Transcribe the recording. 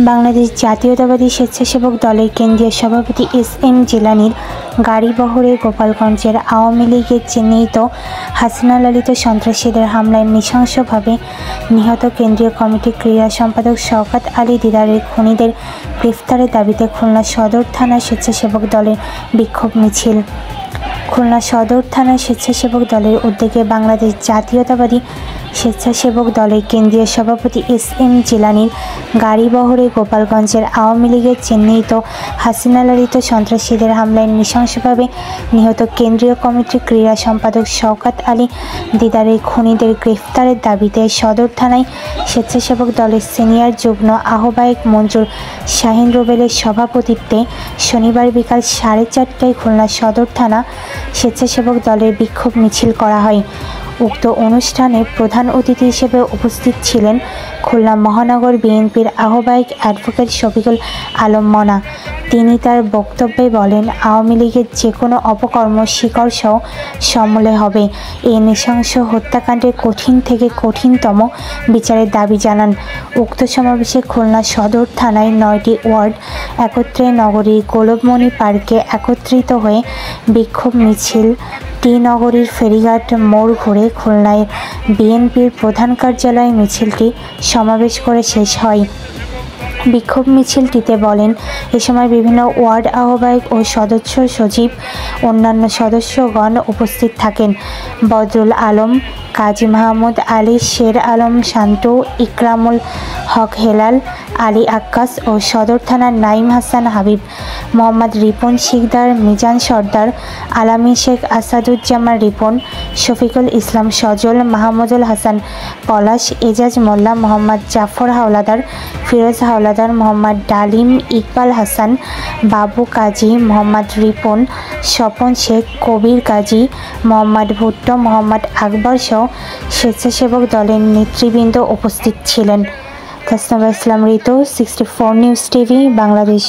বাংলাদেশ জাতীয়তাবাদী স্বেচ্ছাসেবক দলের কেন্দ্রীয় সভাপতি এস.এম. জিলানীর গাড়িবহরে গোপালগঞ্জের আওয়ামী লীগের চিহ্নিত হাসিনা লালিত সন্ত্রাসীদের হামলায় নৃশংসভাবে নিহত কেন্দ্রীয় কমিটির ক্রীড়া সম্পাদক শওকত আলী দিদারের খুনিদের গ্রেফতারের দাবিতে খুলনা সদর থানায় স্বেচ্ছাসেবক দলের বিক্ষোভ মিছিল। খুলনা সদর থানায় স্বেচ্ছাসেবক দলের উদ্যোগে বাংলাদেশ জাতীয়তাবাদী স্বেচ্ছাসেবক দলের কেন্দ্রীয় সভাপতি এস.এম. জিলানীর গাড়িবহরে গোপালগঞ্জের আওয়ামী লীগের চিহ্নিত হাসিনা লালিত সন্ত্রাসীদের হামলায় নৃশংসভাবে নিহত কেন্দ্রীয় কমিটির ক্রীড়া সম্পাদক শওকত আলী দিদারের খুনিদের গ্রেফতারের দাবিতে সদর থানায় স্বেচ্ছাসেবক দলের সিনিয়র যুগ্ম আহ্বায়ক মঞ্জুর শাহীন রুবেলের সভাপতিত্বে শনিবার বিকাল 4:30টায় খুলনা সদর থানা স্বেচ্ছাসেবক দলের বিক্ষোভ মিছিল করা হয়। উক্ত অনুষ্ঠানে প্রধান অতিথি হিসেবে উপস্থিত ছিলেন খুলনা মহানগর বিএনপির আহ্বায়ক অ্যাডভোকেট শফিকুল আলম মনা। তিনি তার বক্তব্যে বলেন, আওয়ামী লীগের যে কোনো অপকর্ম শিকড়সহ সমূলে হবে। এই নৃশংস হত্যাকাণ্ডের কঠিন থেকে কঠিনতম বিচারের দাবি জানান। উক্ত সমাবেশে খুলনা সদর থানায় 9টি ওয়ার্ড একত্রে নগরীর গোলকমণি পার্কে একত্রিত হয়ে বিক্ষোভ মিছিল টি নগরীর ফেরিঘাট মোড় ঘুরে খুলনায় বিএনপির প্রধান কার্যালয়ে মিছিলটি সমাবেশ করে শেষ হয়। বিক্ষোভ মিছিলটিতে বলেন, এ সময় বিভিন্ন ওয়ার্ড আহ্বায়ক ও সদস্য সচিব অন্যান্য সদস্যগণ উপস্থিত থাকেন। বদরুল আলম, কাজী মাহমুদ আলী, শের আলম শান্তু, ইকরামুল হক হেলাল, আলী আক্কাস ও সদর থানার নাইম হাসান হাবিব, মোহাম্মদ রিপন শিকদার, মিজান সর্দার, আলামী শেখ আসাদুজ্জামান রিপন, শফিকুল ইসলাম সজল, মাহমুদুল হাসান পলাশ, এজাজ মোল্লা, মোহাম্মদ জাফর হাওলাদার, ফিরোজ হাওলাদার, মোহাম্মদ ডালিম, ইকবাল হাসান, বাবু কাজী, মোহাম্মদ রিপন, স্বপন শেখ, কবির কাজী, মোহাম্মদ ভুট্টো, মোহাম্মদ আকবর সহ স্বেচ্ছাসেবক দলের নেতৃবৃন্দ উপস্থিত ছিলেন। তাসনিয়া ইসলাম ঋতু, 64 নিউজ টিভি, বাংলাদেশ।